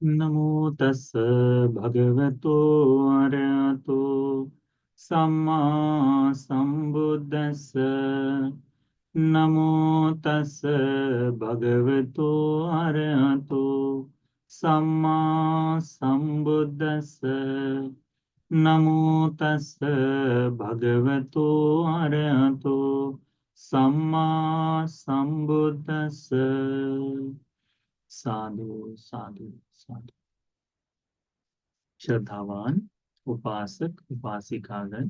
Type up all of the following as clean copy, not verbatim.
नमो तस् भगवतो अरहतो सम्मा सम्बुद्धस्स। नमो तस् भगवतो अरहतो सम्मा सम्बुद्धस्स। नमो तस् भगवतो अरहतो सम्मा सम्बुद्धस्स। साधु साधु साधु। श्रद्धावान उपासक उपासिकागण,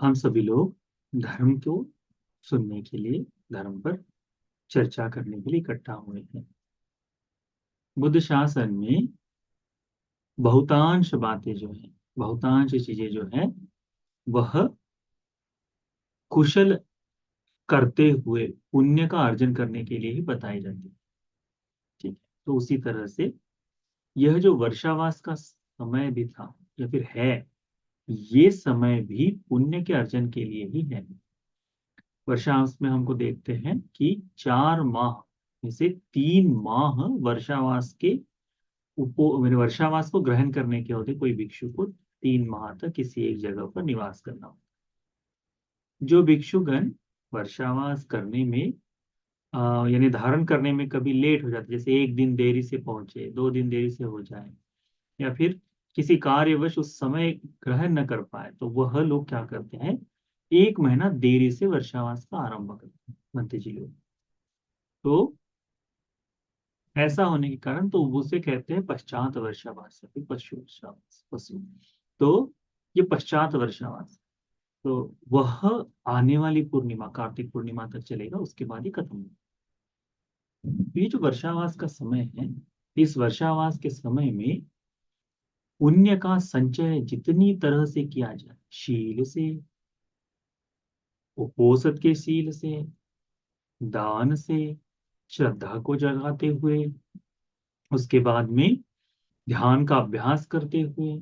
हम सभी लोग धर्म को सुनने के लिए, धर्म पर चर्चा करने के लिए इकट्ठा हुए हैं। बुद्ध शासन में बहुतांश बातें जो है, बहुतांश चीजें जो है, वह कुशल करते हुए पुण्य का अर्जन करने के लिए ही बताई जाती है। ठीक है, तो उसी तरह से यह जो वर्षावास का समय भी था या फिर है, ये समय भी पुण्य के अर्जन के लिए ही है। वर्षावास में हमको देखते हैं कि 4 माह में से 3 माह वर्षावास के मैंने वर्षावास को ग्रहण करने के होते। कोई भिक्षु को 3 माह तक किसी एक जगह पर निवास करना होता। जो भिक्षुगण वर्षावास करने में यानी धारण करने में कभी लेट हो जाते, जैसे एक दिन देरी से पहुंचे, 2 दिन देरी से हो जाए, या फिर किसी कार्यवश उस समय ग्रहण न कर पाए, तो वह लोग क्या करते हैं, 1 महीना देरी से वर्षावास का आरंभ करते हैं बनते जी लोग। तो ऐसा होने के कारण तो उसे कहते हैं पश्चात वर्षावास या फिर पशु वर्षावास, पशु। तो ये पश्चात वर्षावास, तो वह आने वाली पूर्णिमा, कार्तिक पूर्णिमा तक चलेगा, उसके बाद ही खत्म होगा। ये जो वर्षावास का समय है, इस वर्षावास के समय में पुण्य का संचय जितनी तरह से किया जाए, शील से, उपोषद के शील से, दान से, श्रद्धा को जगाते हुए, उसके बाद में ध्यान का अभ्यास करते हुए,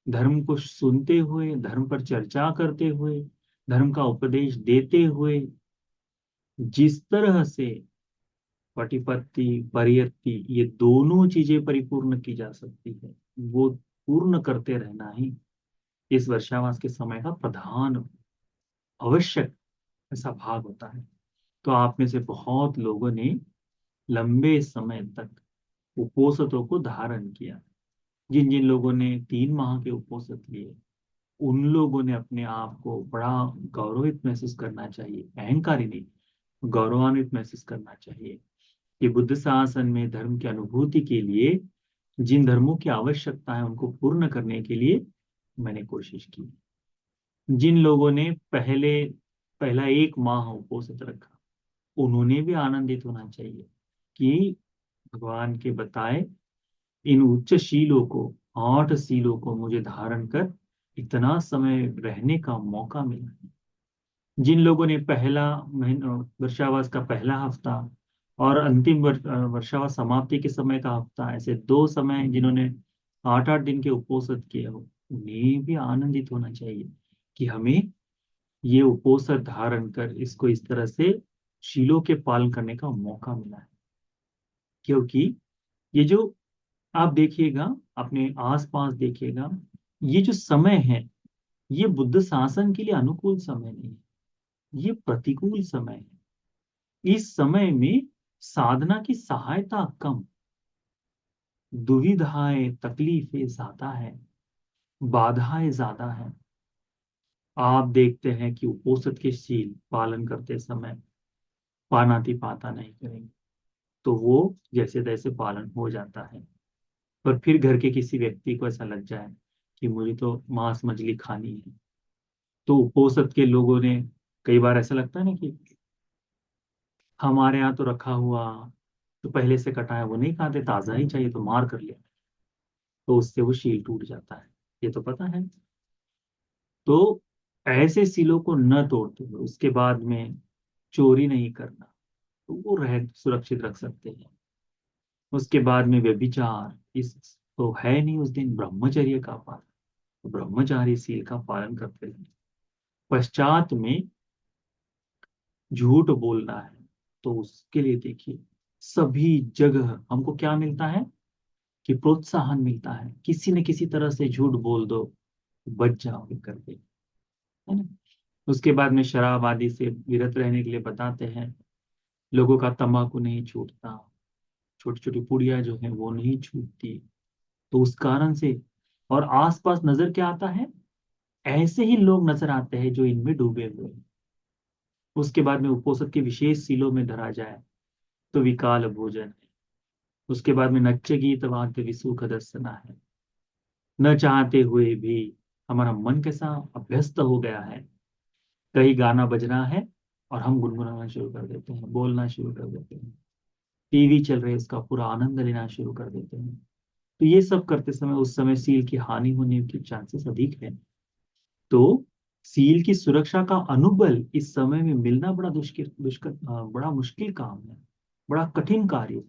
धर्म को सुनते हुए, धर्म पर चर्चा करते हुए, धर्म का उपदेश देते हुए, जिस तरह से पटिपत्ति परियत्ति ये दोनों चीजें परिपूर्ण की जा सकती है, वो पूर्ण करते रहना ही इस वर्षावास के समय का प्रधान आवश्यक ऐसा भाग होता है। तो आप में से बहुत लोगों ने लंबे समय तक उपोषणों को धारण किया। जिन जिन लोगों ने 3 माह के उपोषण लिए, उन लोगों ने अपने आप को बड़ा गौरवित महसूस करना चाहिए, अहंकारी नहीं, गौरवान्वित महसूस करना चाहिए कि बुद्ध शासन में धर्म की अनुभूति के लिए जिन धर्मों की आवश्यकता है उनको पूर्ण करने के लिए मैंने कोशिश की। जिन लोगों ने पहला 1 माह उपवास रखा, उन्होंने भी आनंदित होना चाहिए कि भगवान के बताए इन उच्च शीलों को, 8 शीलों को मुझे धारण कर इतना समय रहने का मौका मिला है। जिन लोगों ने पहला महीना, वर्षावास का पहला हफ्ता और अंतिम वर्षावास समाप्ति के समय का हफ्ता, ऐसे 2 समय जिन्होंने 8 8 दिन के उपवास किए हो, उन्हें भी आनंदित होना चाहिए कि हमें ये उपवास धारण कर इसको इस तरह से शीलों के पालन करने का मौका मिला है। क्योंकि ये जो आप देखिएगा, अपने आसपास देखिएगा, ये जो समय है, ये बुद्ध शासन के लिए अनुकूल समय नहीं है, ये प्रतिकूल समय है। इस समय में साधना की सहायता कम, दुविधाएं तकलीफें ज्यादा है, बाधाएं ज्यादा है। आप देखते हैं कि उपोषण के शील पालन करते समय पानाति पाता नहीं करेंगे, तो वो जैसे तैसे पालन हो जाता है। पर फिर घर के किसी व्यक्ति को ऐसा लग जाए कि मुझे तो मांस मछली खानी है, तो उपोषण के लोगों ने, कई बार ऐसा लगता है ना कि हमारे यहाँ तो रखा हुआ, तो पहले से कटा है वो नहीं खाते, ताजा ही चाहिए, तो मार कर लिया, तो उससे वो शील टूट जाता है, ये तो पता है। तो ऐसे सीलों को न तोड़ते हुए उसके बाद में चोरी नहीं करना, तो वो रह सुरक्षित रख सकते हैं। उसके बाद में व्यभिचार, इस तो है नहीं, उस दिन ब्रह्मचर्य का पालन, तो ब्रह्मचारी सील का पालन करते हैं। पश्चात में झूठ बोलना है, तो उसके लिए देखिए सभी जगह हमको क्या मिलता है कि प्रोत्साहन मिलता है, किसी न किसी तरह से झूठ बोल दो, बच जाओगे करके, है ना। उसके बाद में शराब आदि से विरत रहने के लिए बताते हैं। लोगों का तंबाकू नहीं छूटता, छोटी छोटी पुड़िया जो है वो नहीं छूटती, तो उस कारण से। और आसपास नजर क्या आता है, ऐसे ही लोग नजर आते हैं जो इनमें डूबे हुए हैं। उसके बाद में उपोषद के विशेष सीलों में धरा जाए तो विकाल भोजन है। उसके बाद में नच्चे गीत वाद्य विसुख दर्शना है। न चाहते हुए भी हमारा मन कैसा अभ्यस्त हो गया है, कहीं गाना बजना है और हम गुनगुनाना शुरू कर देते हैं, बोलना शुरू कर देते हैं। टीवी चल रहे उसका पूरा आनंद लेना शुरू कर देते हैं। तो ये सब करते समय उस समय सील की हानि होने की चांसेस अधिक है। तो सील की सुरक्षा का अनुबल इस समय में मिलना बड़ा बड़ा मुश्किल काम है, बड़ा कठिन कार्य है।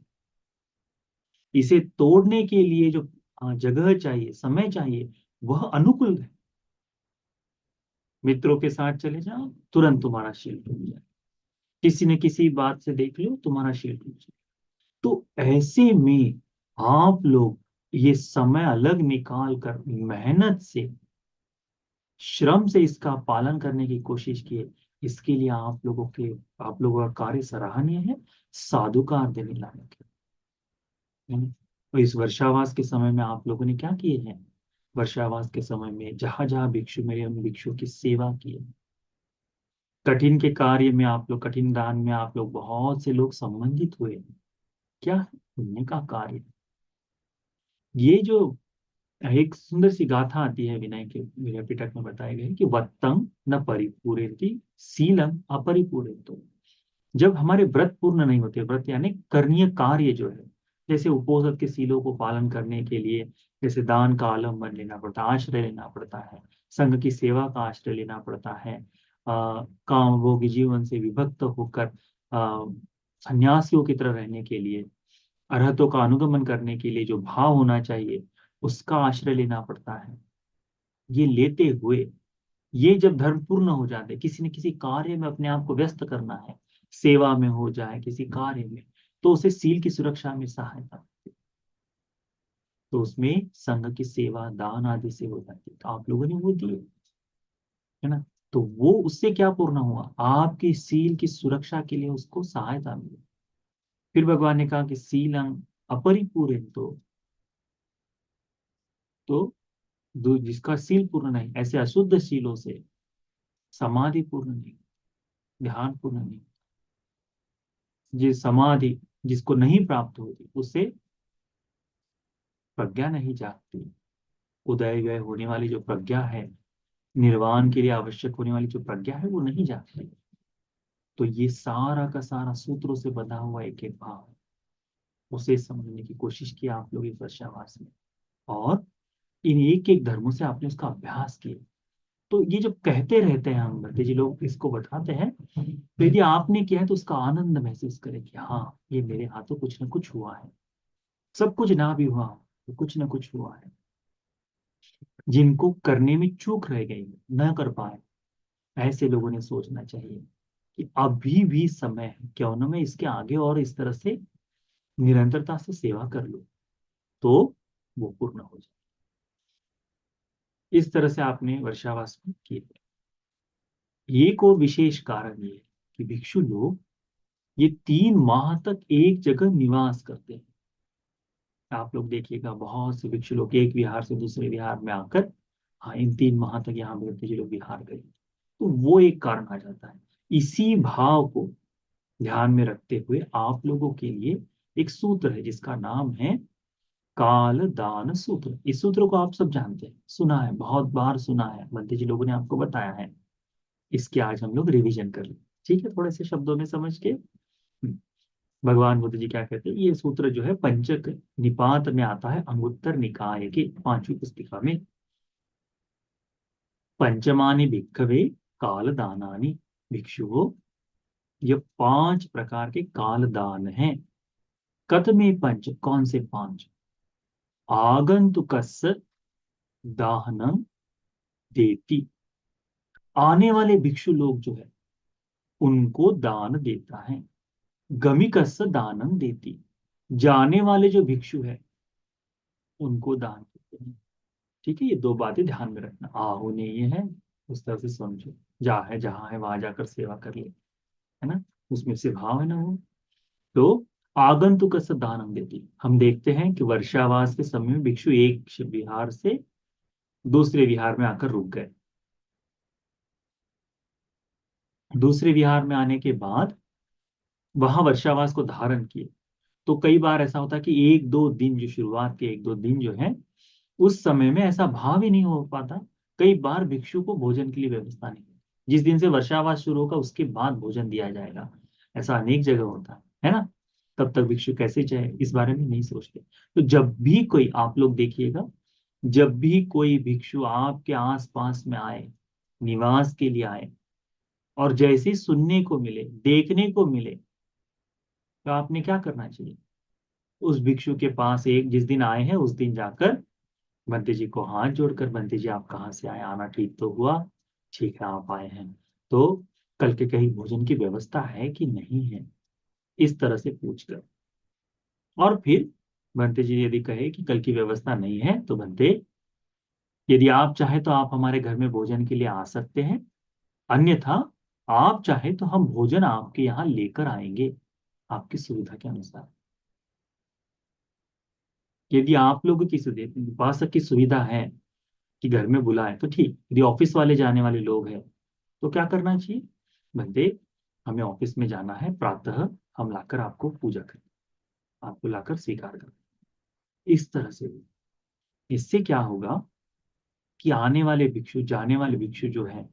इसे तोड़ने के लिए जो जगह चाहिए, समय चाहिए, वह अनुकूल है। मित्रों के साथ चले जाओ, तुरंत तुम्हारा शील टूट जाए। किसी न किसी बात से देख लो, तुम्हारा शील टूट जाए। तो ऐसे में आप लोग ये समय अलग निकाल कर मेहनत से, श्रम से इसका पालन करने की कोशिश किए। इसके लिए आप लोगों का कार्य सराहनीय है, साधुकार देने लायक है ना? तो इस वर्षावास के समय में आप लोगों ने क्या किए हैं, वर्षावास के समय में जहां जहां भिक्षु मेरे, उन भिक्षुओं की सेवा की है। कठिन के कार्य में आप लोग, कठिन दान में आप लोग, बहुत से लोग संबंधित हुए। क्या है? पुण्य का कार्य। ये जो एक सुंदर सी गाथा आती है विनय के, विनय पिटक में बताए गए कि वत्तम न परिपूरेति सीलम अपरिपूरेतो। जब हमारे व्रत पूर्ण नहीं होते, व्रत यानी करणीय कार्य जो है, जैसे उपोषद के सीलों को पालन करने के लिए, जैसे दान का आलम्बन लेना पड़ता है, आश्रय लेना पड़ता है, संघ की सेवा का आश्रय लेना पड़ता है, काम भोगी जीवन से विभक्त होकर सन्यासियों की तरह रहने के लिए, अरहतों का अनुगमन करने के लिए जो भाव होना चाहिए, उसका आश्रय लेना पड़ता है। ये लेते हुए, ये जब धर्म पूर्ण हो जाते, किसी न किसी कार्य में अपने आप को व्यस्त करना है, सेवा में हो जाए, किसी कार्य में, तो उसे सील की सुरक्षा में सहायता मिलती है। तो उसमें संघ की सेवा दान आदि से हो जाती है, तो आप लोगों ने वो दिए, है ना। तो वो उससे क्या पूर्ण हुआ, आपकी सील की सुरक्षा के लिए उसको सहायता मिली। फिर भगवान ने कहा कि सीलंग अपरिपूर्ण, तो जिसका सील पूर्ण नहीं, ऐसे अशुद्ध शीलों से समाधि पूर्ण नहीं, ध्यान पूर्ण नहीं। जिस समाधि जिसको नहीं प्राप्त होती, उससे प्रज्ञा नहीं जागती। उदय व्यय होने वाली जो प्रज्ञा है, निर्वाण के लिए आवश्यक होने वाली जो प्रज्ञा है, वो नहीं जागती। तो ये सारा का सारा सूत्रों से बंधा हुआ एक एक भाव है, उसे समझने की कोशिश की आप लोग इस वर्षावास में। और इन एक एक धर्मों से आपने उसका अभ्यास किया। तो ये जब कहते रहते हैं, हम भट्टी जी लोग इसको बताते हैं, तो यदि आपने किया है तो उसका आनंद महसूस करें कि हाँ, ये मेरे हाथों कुछ ना कुछ हुआ है। सब कुछ ना भी हुआ हो, तो कुछ ना कुछ हुआ है। जिनको करने में चूक रह गई, न कर पाए, ऐसे लोगों ने सोचना चाहिए कि अभी भी समय है, क्यों ना मैं इसके आगे और इस तरह से निरंतरता से सेवा कर लूं, तो वो पूर्ण हो जाए। इस तरह से आपने वर्षावास में किए। एक और विशेष कारण ये है कि भिक्षु लोग ये 3 माह तक एक जगह निवास करते हैं। आप लोग देखिएगा, बहुत से भिक्षु लोग एक विहार से दूसरे विहार में आकर, हाँ, इन 3 माह तक यहाँ बैठते जी लोग विहार गए, तो वो एक कारण आ जाता है। इसी भाव को ध्यान में रखते हुए आप लोगों के लिए एक सूत्र है जिसका नाम है काल दान सूत्र। इस सूत्र को आप सब जानते हैं, सुना है, बहुत बार सुना है, बंते जी लोगों ने आपको बताया है। इसके आज हम लोग रिवीजन कर लें, ठीक है, थोड़े से शब्दों में समझ के। भगवान बुद्ध जी क्या कहते हैं, ये सूत्र जो है पंचक निपात में आता है, अंगुत्तर निकाय की 5वीं पुस्तिका में। पंचमानि भिक्खवे काल दानानि। भिक्षुओं, ये 5 प्रकार के काल दान हैं। कथमे पंच, कौन से 5? आगंतुकस्य दाहनम देती, आने वाले भिक्षु लोग जो है उनको दान देता है। गमिकस्य दानम देती, जाने वाले जो भिक्षु है उनको दान देते हैं। ठीक है, ये दो बातें ध्यान में रखना। आहु नहीं है, उस तरह से समझो, जहाँ है वहां जाकर सेवा कर ले, है ना, उसमें से भाव है ना वो। तो आगंतुक दानम देती, हम देखते हैं कि वर्षावास के समय में भिक्षु एक विहार से दूसरे विहार में आकर रुक गए। दूसरे विहार में आने के बाद वहां वर्षावास को धारण किए। तो कई बार ऐसा होता है कि एक दो दिन, जो शुरुआत के एक दो दिन जो है, उस समय में ऐसा भाव ही नहीं हो पाता। कई बार भिक्षु को भोजन के लिए व्यवस्था नहीं, जिस दिन से वर्षावास शुरू होगा उसके बाद भोजन दिया जाएगा, ऐसा अनेक जगह होता है ना। तब तक भिक्षु कैसे चाहे, इस बारे में नहीं सोचते। तो जब भी कोई, आप लोग देखिएगा, जब भी कोई भिक्षु आपके आसपास में आए, निवास के लिए आए, और जैसे ही सुनने को मिले, देखने को मिले, तो आपने क्या करना चाहिए? उस भिक्षु के पास, एक जिस दिन आए हैं उस दिन जाकर बंते जी को हाथ जोड़कर, बंते जी आप कहाँ से आए, आना ठीक तो हुआ? ठीक है, आप आए हैं तो कल के कहीं भोजन की व्यवस्था है कि नहीं है, इस तरह से पूछकर। और फिर बंते जी यदि कहे कि कल की व्यवस्था नहीं है, तो बंते, यदि आप चाहे तो आप हमारे घर में भोजन के लिए आ सकते हैं, अन्यथा आप चाहे तो हम भोजन आपके यहाँ लेकर आएंगे, आपकी सुविधा के अनुसार। यदि आप लोगों की उपासक की सुविधा है कि घर में बुलाए तो ठीक, यदि ऑफिस वाले जाने वाले लोग हैं तो क्या करना चाहिए? बंदे, हमें ऑफिस में जाना है, प्रातः हम लाकर आपको पूजा करें, आपको लाकर स्वीकार करें, इस तरह से। इससे क्या होगा कि आने वाले भिक्षु, जाने वाले भिक्षु जो है,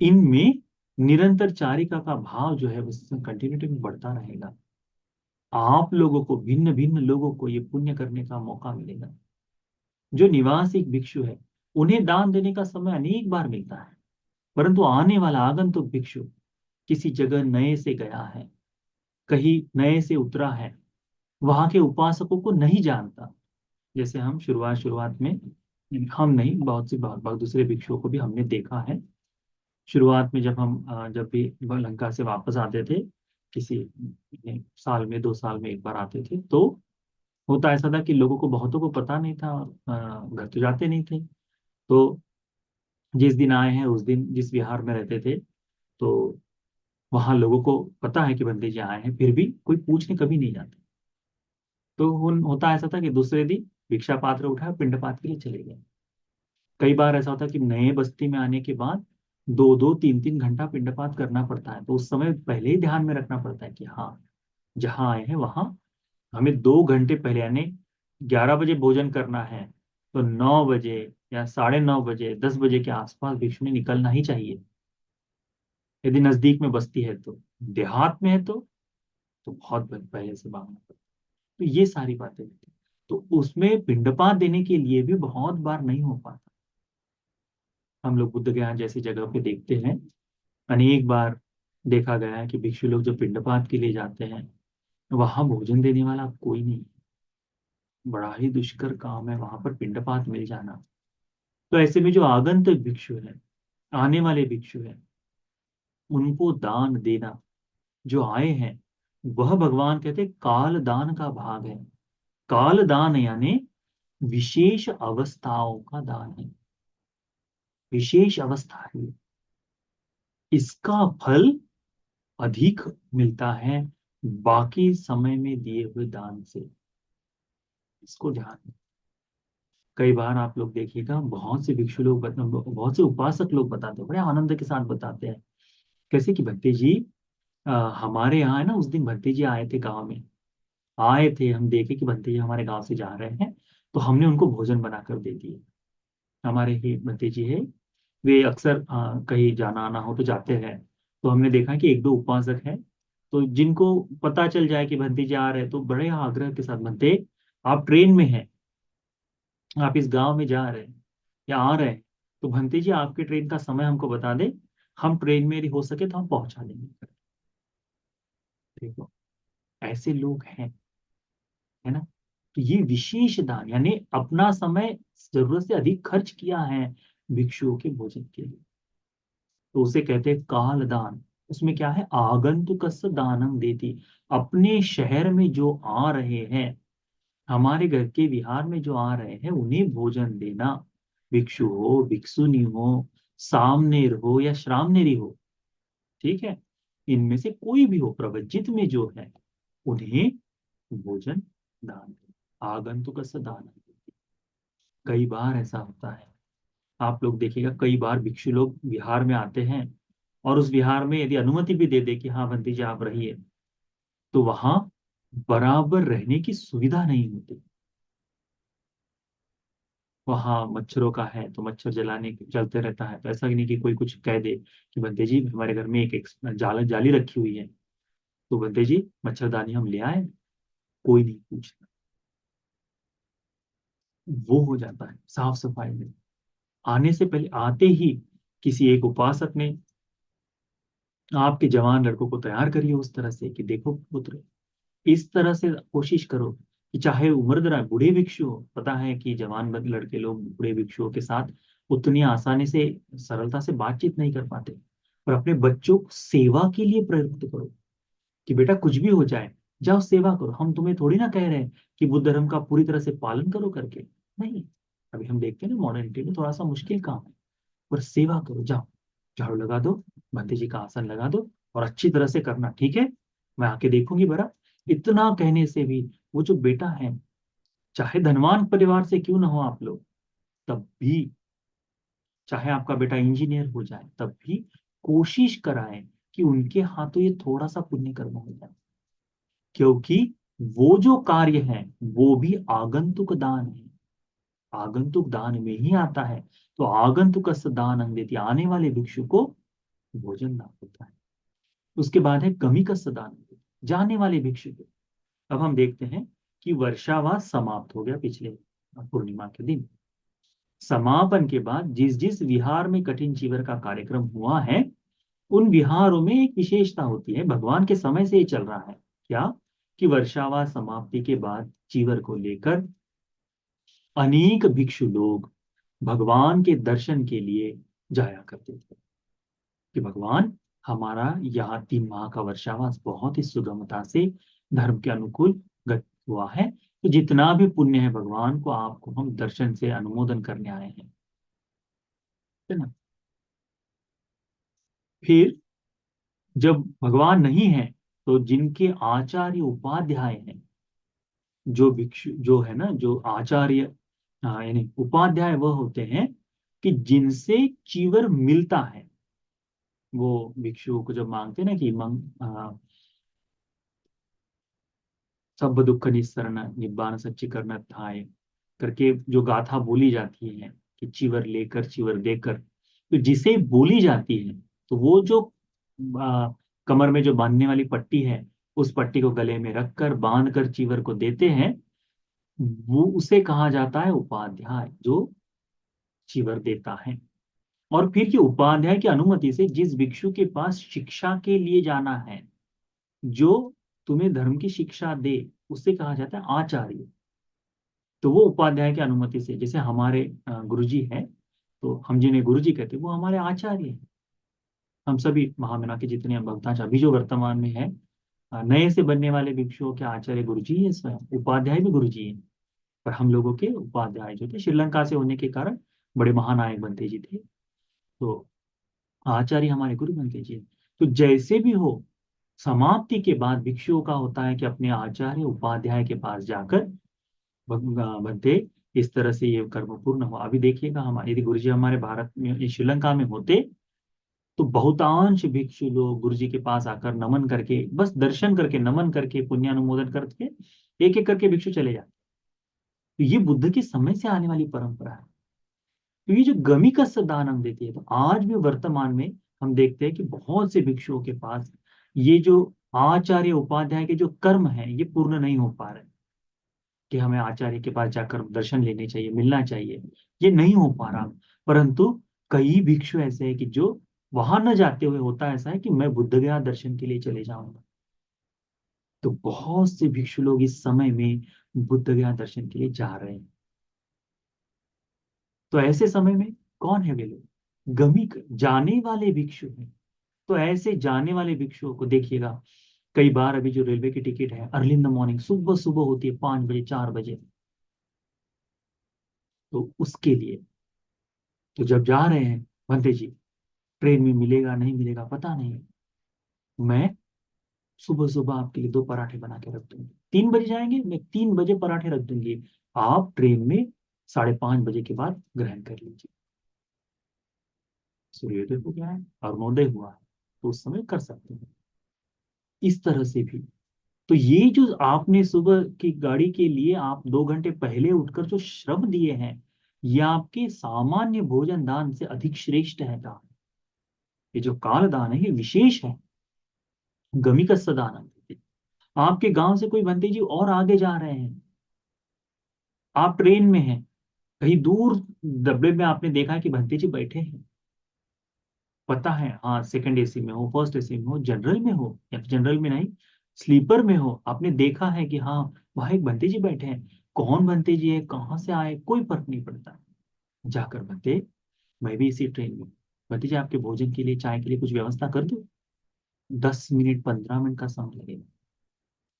इनमें निरंतर चारिका का भाव जो है उसमें कंटिन्यूटी में बढ़ता रहेगा। आप लोगों को, भिन्न भिन्न लोगों को ये पुण्य करने का मौका मिलेगा। जो निवासिक भिक्षु है उन्हें दान देने का समय अनेक बार मिलता है, परंतु आने वाला आगंतुक भिक्षु किसी जगह नए से गया है, कहीं नए से उतरा है, वहां के उपासकों को नहीं जानता। जैसे हम शुरुआत शुरुआत में, हम नहीं, बहुत सी बहुत बहुत दूसरे भिक्षुओं को भी हमने देखा है। शुरुआत में जब हम जब भी लंका से वापस आते थे, किसी साल में, 2 साल में एक बार आते थे, तो होता ऐसा था कि लोगों को, बहुतों को पता नहीं था, घर तो जाते नहीं थे। तो जिस दिन आए हैं उस दिन जिस विहार में रहते थे, तो वहां लोगों को पता है कि बंदे जी आए हैं, फिर भी कोई पूछने कभी नहीं जाता। तो होता ऐसा था कि दूसरे दिन भिक्षा पात्र उठाया, पिंडपात के लिए चले गए। कई बार ऐसा होता है कि नए बस्ती में आने के बाद 2-2 3-3 घंटा पिंडपात करना पड़ता है, तो उस समय पहले ही ध्यान में रखना पड़ता है कि हाँ, जहाँ आए हैं वहां हमें 2 घंटे पहले, यानी 11 बजे भोजन करना है, तो 9 बजे या 9:30 बजे, 10 बजे के आसपास भिक्षु ने निकलना ही चाहिए, यदि नजदीक में बस्ती है तो। देहात में है तो बहुत पहले से मांगना पड़ता है। तो ये सारी बातें होती हैं। तो उसमें पिंडपात देने के लिए भी बहुत बार नहीं हो पाता। हम लोग बुद्ध गया जैसी जगह पे देखते हैं, अनेक बार देखा गया है कि भिक्षु लोग जब पिंडपात के लिए जाते हैं, वहां भोजन देने वाला कोई नहीं। बड़ा ही दुष्कर काम है वहां पर पिंडपात मिल जाना। तो ऐसे में जो आगंतुक भिक्षु है, आने वाले भिक्षु है, उनको दान देना, जो आए हैं, वह भगवान कहते हैं काल दान का भाग है। काल दान यानी विशेष अवस्थाओं का दान है, विशेष अवस्था है, इसका फल अधिक मिलता है बाकी समय में दिए हुए दान से। इसको ध्यान में, कई बार आप लोग देखिएगा, बहुत से भिक्षु लोग बहुत से उपासक लोग बताते हैं, बड़े आनंद के साथ बताते हैं, कैसे कि भट्टी जी, हमारे यहाँ है ना, उस दिन भट्टी जी आए थे गांव में, आए थे, हम देखे कि भट्टी जी हमारे गांव से जा रहे हैं, तो हमने उनको भोजन बनाकर दे दिए। हमारे ही भट्टी जी है, वे अक्सर कहीं जाना आना हो तो जाते हैं। तो हमने देखा कि एक दो उपासक हैं, तो जिनको पता चल जाए कि भंती जी आ रहे हैं, तो बड़े आग्रह के साथ, भंते आप ट्रेन में हैं, आप इस गांव में जा रहे हैं या आ रहे हैं, तो भंती जी आपके ट्रेन का समय हमको बता दें, हम ट्रेन में यदि हो सके तो हम पहुंचा देंगे। देखो, ऐसे लोग हैं, है ना। तो ये विशेष दान, यानी अपना समय जरूरत से अधिक खर्च किया है भिक्षुओं के भोजन के लिए, तो उसे कहते हैं काल दान। उसमें क्या है, आगंतुकस्य दानम देती, अपने शहर में जो आ रहे हैं, हमारे घर के विहार में जो आ रहे हैं, उन्हें भोजन देना। भिक्षु हो, भिक्षुनी हो, सामनेर हो या श्रामनेरी हो, ठीक है, इनमें से कोई भी हो, प्रवज्जित में जो है, उन्हें भोजन दान देना, आगंतुकस्य दानम देती। कई बार ऐसा होता है, आप लोग देखिएगा, कई बार भिक्षु लोग विहार में आते हैं, और उस विहार में यदि अनुमति भी दे दे कि हाँ बंदी जी आप रहिए, तो वहां बराबर रहने की सुविधा नहीं होती। वहां मच्छरों का है तो मच्छर जलाने चलते रहता है, तो ऐसा नहीं कि कोई कुछ कह दे कि बंदे जी हमारे घर में एक जाली रखी हुई है, तो बंदे जी मच्छरदानी हम ले आए, कोई नहीं पूछता। वो हो जाता है साफ सफाई में। आने से पहले, आते ही किसी एक उपासक ने आपके जवान लड़कों को तैयार करिए उस तरह से कि देखो पुत्र, इस तरह से कोशिश करो कि चाहे उम्र दराज बूढ़े भिक्षु हो, पता है कि जवान लड़के लोग बूढ़े भिक्षुओं के साथ उतनी आसानी से, सरलता से बातचीत नहीं कर पाते, पर अपने बच्चों को सेवा के लिए प्रयुक्त करो कि बेटा कुछ भी हो जाए, जाओ सेवा करो। हम तुम्हें थोड़ी ना कह रहे हैं कि बुद्ध धर्म का पूरी तरह से पालन करो करके, नहीं। अभी हम देखते हैं ना मॉडर्निटी में थोड़ा सा मुश्किल काम है, पर सेवा करो, जाओ झाड़ू लगा दो, भंते जी का आसन लगा दो, और अच्छी तरह से करना, ठीक है, मैं आके देखूंगी बरा। इतना कहने से भी वो जो बेटा है, चाहे धनवान परिवार से क्यों ना हो आप लोग, तब भी, चाहे आपका बेटा इंजीनियर हो जाए, तब भी कोशिश कराएं कि उनके हाथों ये थोड़ा सा पुण्य कर्म हो जाए, क्योंकि वो जो कार्य है वो भी आगंतुक दान है, आगंतुक दान में ही आता है। तो आगंतुक दान अंग देती, आने वाले भिक्षु को भोजन दान होता है। उसके बाद है गमी का दान, जाने वाले भिक्षु को। अब हम देखते हैं कि वर्षावास समाप्त हो गया पिछले पूर्णिमा के दिन। समापन के बाद जिस जिस विहार में कठिन चीवर का कार्यक्रम हुआ है, उन विहारों में एक विशेषता होती है, भगवान के समय से ये चल रहा है, क्या, कि वर्षावास समाप्ति के बाद चीवर को लेकर अनेक भिक्षु लोग भगवान के दर्शन के लिए जाया करते थे, कि भगवान, हमारा यहाँ 3 माह का वर्षावास बहुत ही सुगमता से धर्म के अनुकूल गत हुआ है, तो जितना भी पुण्य है भगवान को, आपको हम दर्शन से अनुमोदन करने आए हैं, है ना। फिर जब भगवान नहीं है, तो जिनके आचार्य उपाध्याय हैं, जो भिक्षु जो है ना, जो आचार्य, यानी उपाध्याय, वह होते हैं कि जिनसे चीवर मिलता है। वो भिक्षुओं को जब मांगते हैं ना कि सब दुख निस्सरण निब्बान सच्ची करना थाय करके जो गाथा बोली जाती है, कि चिवर लेकर चिवर देकर, तो जिसे बोली जाती है, तो वो जो कमर में जो बांधने वाली पट्टी है, उस पट्टी को गले में रखकर बांध कर चिवर को देते हैं, वो उसे कहा जाता है उपाध्याय, जो चिवर देता है। और फिर की उपाध्याय की अनुमति से जिस भिक्षु के पास शिक्षा के लिए जाना है, जो तुम्हें धर्म की शिक्षा दे, उससे कहा जाता है आचार्य। तो वो उपाध्याय की अनुमति से, जैसे हमारे गुरुजी हैं, तो हम जिन्हें गुरुजी कहते हैं वो हमारे आचार्य हैं। हम सभी महामना के जितने भक्ताच अभी जो वर्तमान में है, नए से बनने वाले भिक्षुओं के आचार्य गुरुजी है, स्वयं उपाध्याय भी गुरुजी है। पर हम लोगों के उपाध्याय जो थे, श्रीलंका से होने के कारण बड़े महानायक बनते जी थे, तो आचार्य हमारे गुरु बनते जी हैं। तो जैसे भी हो, समाप्ति के बाद भिक्षुओं का होता है कि अपने आचार्य उपाध्याय के पास जाकर बनते, इस तरह से ये कर्म पूर्ण हुआ। अभी देखिएगा, हमारे यदि गुरु जी हमारे भारत में, श्रीलंका में होते, तो बहुतांश भिक्षु लोग गुरु जी के पास आकर नमन करके, बस दर्शन करके, नमन करके, पुण्यानुमोदन करके, एक एक करके भिक्षु चले जाते। तो ये बुद्ध के समय से आने वाली परंपरा है। तो ये जो गमी का दान हम देते हैं, तो आज भी वर्तमान में हम देखते हैं कि बहुत से भिक्षुओं के पास ये जो आचार्य उपाध्याय के जो कर्म है, ये पूर्ण नहीं हो पा रहे, कि हमें आचार्य के पास जाकर दर्शन लेने चाहिए, मिलना चाहिए, ये नहीं हो पा रहा। परंतु कई भिक्षु ऐसे हैं कि जो वहां न जाते हुए, होता ऐसा है कि मैं बुद्ध गया दर्शन के लिए चले जाऊंगा। तो बहुत से भिक्षु लोग इस समय में बुद्ध गया दर्शन के लिए जा रहे हैं। तो ऐसे समय में कौन है वे लोग, जाने वाले भिक्षु हैं, तो ऐसे जाने वाले भिक्षुओं को देखिएगा, कई बार अभी जो रेलवे की टिकट है अर्ली इन द मॉर्निंग, सुबह सुबह होती है 5 बजे 4 बजे, तो उसके लिए, तो जब जा रहे हैं भंते जी, ट्रेन में मिलेगा नहीं मिलेगा पता नहीं, मैं सुबह सुबह आपके लिए 2 पराठे बना के रख दूंगी, 3 बजे जाएंगे, मैं 3 बजे पराठे रख दूंगी, आप ट्रेन में 5:30 बजे के बाद ग्रहण कर लीजिए। सूर्योदय हो गया है, अरुणोदय हुआ है, तो उस समय कर सकते हैं। इस तरह से भी, तो ये जो आपने सुबह की गाड़ी के लिए आप 2 घंटे पहले उठकर जो श्रम दिए हैं, ये आपके सामान्य भोजन दान से अधिक श्रेष्ठ है दान। ये जो काल दान है ये विशेष है। गमिकस्य दानम। आपके गांव से कोई भंते जी और आगे जा रहे हैं, आप ट्रेन में हैं, कहीं दूर डब्बे में आपने देखा कि भंते जी बैठे हैं, पता है, हाँ, सेकंड एसी में हो, फर्स्ट एसी में हो, जनरल में हो, या फिर जनरल में नहीं, स्लीपर में हो, आपने देखा है कि हाँ वहां एक भंते जी बैठे हैं, कौन भंते जी है, कहाँ से आए, कोई फर्क नहीं पड़ता। जाकर भंते, मैं भी इसी ट्रेन में, भंते जी आपके भोजन के लिए, चाय के लिए कुछ व्यवस्था कर दो, 10 मिनट 15 मिनट का समय लगेगा।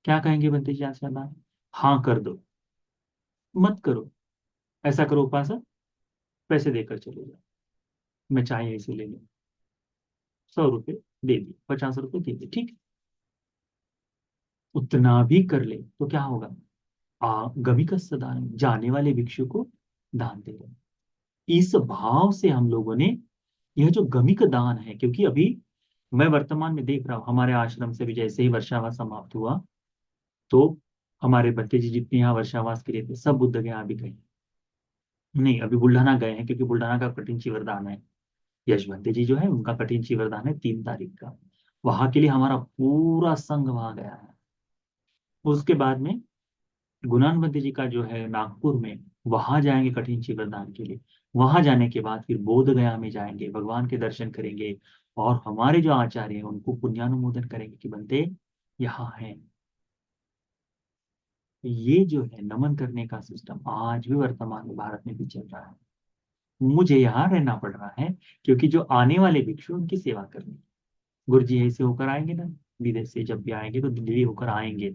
क्या कहेंगे भंते जी आपसे बात? हाँ कर दो, मत करो, ऐसा करो उपासक, पैसे देकर चले जाओ, मैं चाय यहीं से ले लूँ, 100 रुपये दे दिए, 50 रुपये दे दिए, ठीक है, उतना भी कर ले तो क्या होगा? गमिकस्य दान, जाने वाले भिक्षु को दान दे रहे हैं। इस भाव से हम लोगों ने यह जो गमिक दान है, क्योंकि अभी मैं वर्तमान में देख रहा हूँ हमारे आश्रम से भी जैसे ही वर्षावास समाप्त हुआ, तो हमारे भतीजे जी जितने यहाँ वर्षावास के लिए थे सब बुद्ध गया भी गए, नहीं अभी बुल्ढाना गए हैं, क्योंकि बुल्ढाना का कठिन वरदान है। यशवंत जी जो है उनका कठिन वरदान है 3 तारीख का, वहां के लिए हमारा पूरा संघ वहां गया है। उसके बाद में गुणानबद्ध जी का जो है नागपुर में, वहां जाएंगे कठिन वरदान के लिए, वहां जाने के बाद फिर बोध गया में जाएंगे, भगवान के दर्शन करेंगे, और हमारे जो आचार्य हैं उनको पुण्यानुमोदन करेंगे कि बनते यहाँ हैं। ये जो है नमन करने का सिस्टम आज भी वर्तमान में भारत में भी चल रहा है। मुझे यहाँ रहना पड़ रहा है, क्योंकि जो आने वाले भिक्षु उनकी सेवा करनी, गुरु जी यहीं से होकर आएंगे ना, विदेश से जब भी आएंगे तो दिल्ली होकर आएंगे,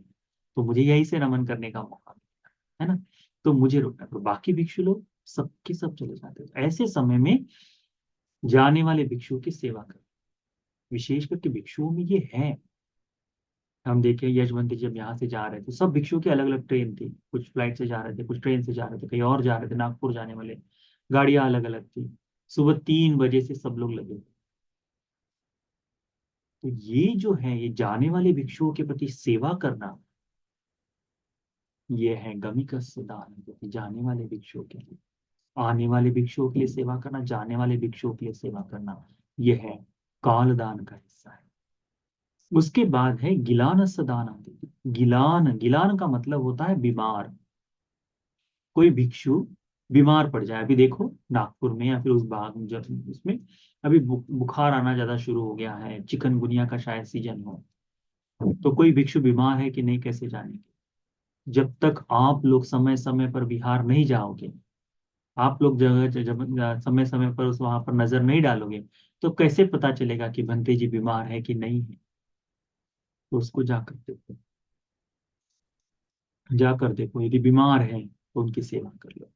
तो मुझे यहीं से नमन करने का मौका मिलेगा, है ना, तो मुझे रुकना, तो बाकी भिक्षु लोग सबके सब चले जाते हैं। तो ऐसे समय में जाने वाले भिक्षुओं की सेवा कर, विशेष करके भिक्षुओं में ये है। हम देखें यशवंत जब यहाँ से जा रहे थे, सब भिक्षुओं की अलग अलग ट्रेन थी, कुछ फ्लाइट से जा रहे थे, कुछ ट्रेन से जा रहे थे, कहीं और जा रहे थे, नागपुर जाने वाले, गाड़ियां अलग अलग थी, सुबह 3 बजे से सब लोग लगे। तो ये जो है ये जाने वाले भिक्षुओं के प्रति सेवा करना, ये है गमिकस्य दान, जो कि जाने वाले भिक्षुओं के लिए, आने वाले भिक्षुओं के लिए सेवा करना, जाने वाले भिक्षुओं के लिए सेवा करना, यह है काल दान का हिस्सा है। उसके बाद है गिलान दान। गिलान, गिलान का मतलब होता है बीमार, कोई भिक्षु बीमार पड़ जाए, अभी देखो नागपुर में या फिर उस भाग में जब उसमें अभी बुखार आना ज्यादा शुरू हो गया है, चिकनगुनिया का शायद सीजन हो, तो कोई भिक्षु बीमार है कि नहीं कैसे जानेंगे? जब तक आप लोग समय समय पर बिहार नहीं जाओगे, आप लोग जगह जब समय समय पर उस वहां पर नजर नहीं डालोगे, तो कैसे पता चलेगा कि भंते जी बीमार है कि नहीं है? तो उसको जाकर देखो, जाकर देखो, यदि बीमार है तो उनकी सेवा कर लो।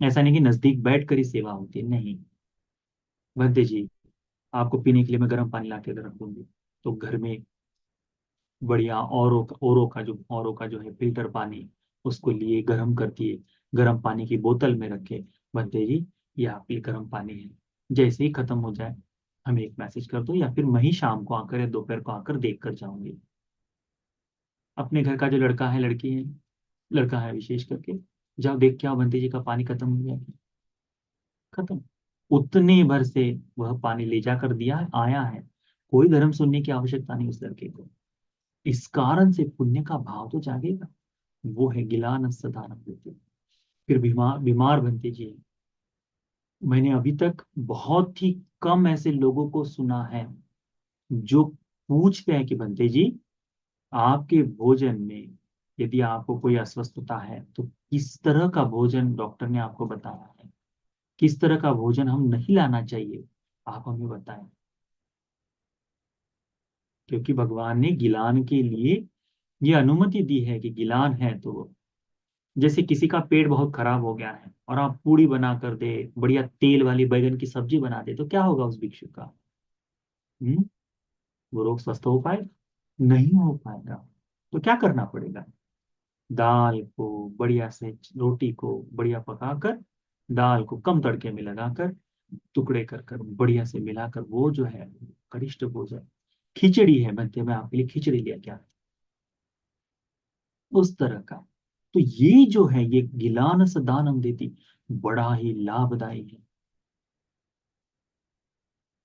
ऐसा नहीं कि नजदीक बैठ कर ही सेवा होती है, नहीं, भंते जी आपको पीने के लिए मैं गर्म पानी ला के रख दूंगी, तो घर में बढ़िया औरों का जो है फिल्टर पानी, उसको लिए गर्म कर दिए, गर्म पानी की बोतल में रखे, भंते जी ये आपके लिए गर्म पानी है, जैसे ही खत्म हो जाए हमें एक मैसेज कर दो, या फिर मैं ही शाम को आकर या दोपहर को आकर देख कर जाऊंगी। अपने घर का जो लड़का है लड़की है, लड़का है विशेष करके, जाओ देख के आओ भंते जी का पानी खत्म हो गया, खत्म, उतने भर से वह पानी ले जाकर दिया है, आया है, कोई धर्म सुनने की आवश्यकता नहीं उस लड़के को। इस कारण से पुण्य का भाव तो जागेगा, वो है गिलान सदान होते। फिर बीमार बीमार बनते जी, मैंने अभी तक बहुत ही कम ऐसे लोगों को सुना है जो पूछते हैं कि बनते जी आपके भोजन में यदि आपको कोई अस्वस्थता है तो किस तरह का भोजन डॉक्टर ने आपको बताया है, किस तरह का भोजन हम नहीं लाना चाहिए, आप हमें बताएं। क्योंकि भगवान ने गिलान के लिए ये अनुमति दी है कि गिलान है तो, जैसे किसी का पेट बहुत खराब हो गया है और आप पूड़ी बना कर दे, बढ़िया तेल वाली बैगन की सब्जी बना दे, तो क्या होगा उस भिक्षु का? हम्म वो रोग स्वस्थ हो पाएगा? नहीं हो पाएगा। तो क्या करना पड़ेगा? दाल को बढ़िया से, रोटी को बढ़िया पकाकर, दाल को कम तड़के में लगाकर, टुकड़े कर कर बढ़िया से मिलाकर, वो जो है कनिष्ठ भोजन, खिचड़ी है बनते, मैं आपके लिए खिचड़ी लिया क्या, उस तरह का। तो ये जो है ये गिलान दानम देती, बड़ा ही लाभदायी है।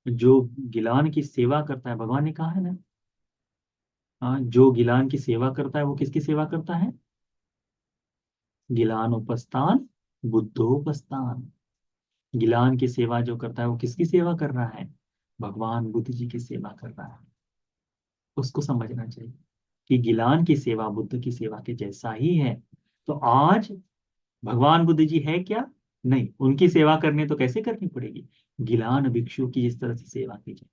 जो गिलान की सेवा करता है, भगवान ने कहा है ना, हाँ, जो गिलान की सेवा करता है वो किसकी सेवा करता है? गिलानोपस्तान बुद्धोपस्तान। गिलान की सेवा जो करता है वो किसकी सेवा कर रहा है? भगवान बुद्ध जी की सेवा कर रहा है। उसको समझना चाहिए कि गिलान की सेवा बुद्ध की सेवा के जैसा ही है। तो आज भगवान बुद्ध जी है क्या? नहीं, उनकी सेवा करने तो कैसे करनी पड़ेगी? गिलान भिक्षु की जिस तरह से सेवा की जाए,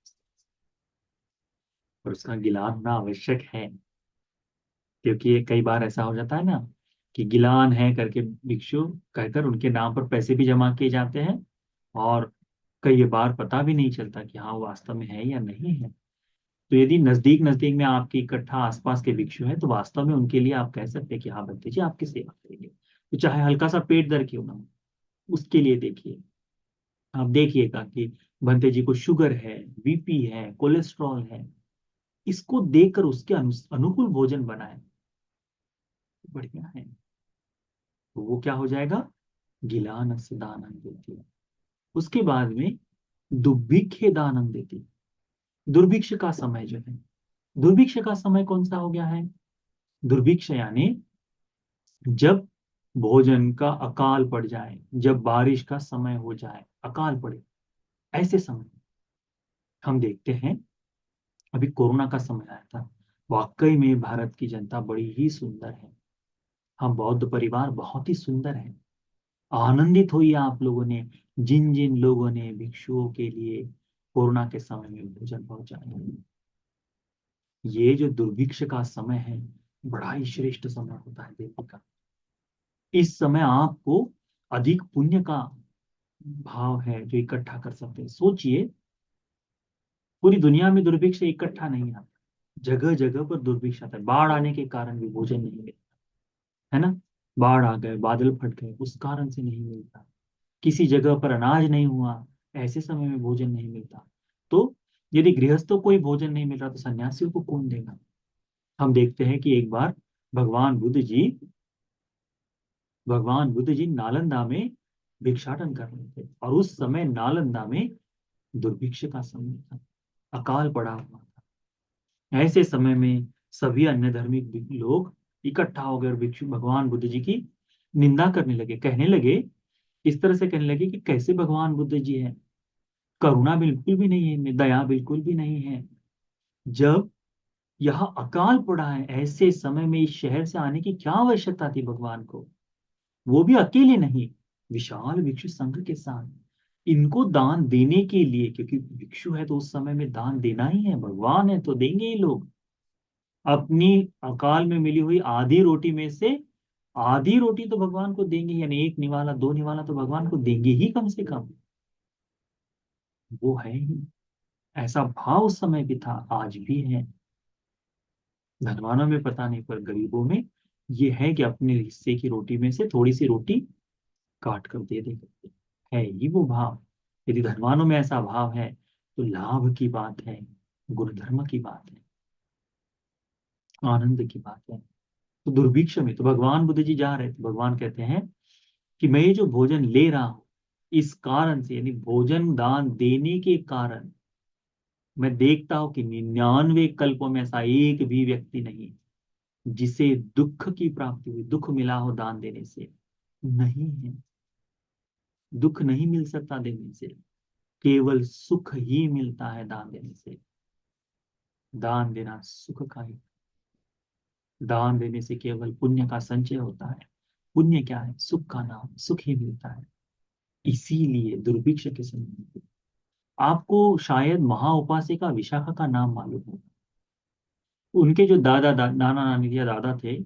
और उसका गिलान होना आवश्यक है। क्योंकि ये कई बार ऐसा हो जाता है ना कि गिलान है करके भिक्षु कहकर उनके नाम पर पैसे भी जमा किए जाते हैं, और कई बार पता भी नहीं चलता कि हाँ वो वास्तव में है या नहीं है। तो यदि नजदीक नजदीक में आपके इकट्ठा आसपास के भिक्षु हैं, तो वास्तव में उनके लिए आप कह सकते हैं कि हाँ भक्ति जी आपकी सेवा करेंगे, तो चाहे हल्का सा पेट दर्द क्यों ना हो, उसके लिए देखिए। आप देखिएगा कि भंते जी को शुगर है, बीपी है, कोलेस्ट्रॉल है, इसको देखकर उसके अनुकूल भोजन बनाए, बढ़िया है। तो वो क्या हो जाएगा? गिलान से दानम देती है। उसके बाद में दुर्भिक्ष दानम देती है। दुर्भिक्ष का समय जो है, दुर्भिक्ष का समय कौन सा हो गया है? दुर्भिक्ष यानी जब भोजन का अकाल पड़ जाए, जब बारिश का समय हो जाए, अकाल पड़े, ऐसे समय हम देखते हैं। अभी कोरोना का समय आया था, वाकई में भारत की जनता बड़ी ही सुंदर है। हम बौद्ध परिवार बहुत ही सुंदर है। आनंदित होइए आप लोगों ने, जिन जिन लोगों ने भिक्षुओं के लिए कोरोना के समय में भोजन पहुंचाया। ये जो दुर्भिक्ष का समय है, बड़ा ही श्रेष्ठ समय होता है देवी का। इस समय आपको अधिक पुण्य का भाव है जो इकट्ठा कर सकते हैं। सोचिए, पूरी दुनिया में दुर्भिक्ष इकट्ठा नहीं आता, जगह जगह पर दुर्भिक्ष आता है। बाढ़ आने के कारण भी भोजन नहीं मिलता, है ना? बाढ़ आ गए, बादल फट गए, उस कारण से नहीं मिलता। किसी जगह पर अनाज नहीं हुआ, ऐसे समय में भोजन नहीं मिलता। तो यदि गृहस्थों को ही भोजन नहीं मिल रहा, तो सन्यासियों को कौन देगा? हम देखते हैं कि एक बार भगवान बुद्ध जी भगवान बुद्ध जी नालंदा में भिक्षाटन कर रहे थे, और उस समय नालंदा में दुर्भिक्ष का समय था, अकाल पड़ा हुआ था। ऐसे समय में सभी अन्य धार्मिक लोग इकट्ठा हो गए और भिक्षु भगवान बुद्ध जी की निंदा करने लगे, कहने लगे, इस तरह से कहने लगे कि कैसे भगवान बुद्ध जी हैं, करुणा बिल्कुल भी नहीं है इनमें, दया बिल्कुल भी नहीं है। जब यहाँ अकाल पड़ा है, ऐसे समय में इस शहर से आने की क्या आवश्यकता थी भगवान को? वो भी अकेले नहीं, विशाल भिक्षु संघ के साथ। इनको दान देने के लिए, क्योंकि भिक्षु है तो उस समय में दान देना ही है, भगवान है तो देंगे ही लोग। अपनी अकाल में मिली हुई आधी रोटी में से आधी रोटी तो भगवान को देंगे, यानी एक निवाला दो निवाला तो भगवान को देंगे ही कम से कम। वो है ही, ऐसा भाव उस समय भी था, आज भी है। धनवानों में पता नहीं, पर गरीबों में ये है कि अपने हिस्से की रोटी में से थोड़ी सी रोटी काट कर दे दे करके, है ही वो भाव। यदि धनवानों में ऐसा भाव है, तो लाभ की बात है, गुणधर्म की बात है, आनंद की बात है। तो दुर्भिक्ष में तो भगवान बुद्ध जी जा रहे थे, भगवान कहते हैं कि मैं ये जो भोजन ले रहा हूं, इस कारण से, यानी भोजन दान देने के कारण, मैं देखता हूं कि 99 कल्पों में ऐसा एक भी व्यक्ति नहीं जिसे दुख की प्राप्ति हुई, दुख मिला हो दान देने से। नहीं है, दुख नहीं मिल सकता देने से, केवल सुख ही मिलता है दान देने से। दान देना सुख का ही, दान देने से केवल पुण्य का संचय होता है। पुण्य क्या है? सुख का नाम, सुख ही मिलता है। इसीलिए दुर्भिक्ष के समय में आपको शायद महाउपासिका विशाखा का नाम मालूम होगा। उनके जो नाना नानी या दादा थे,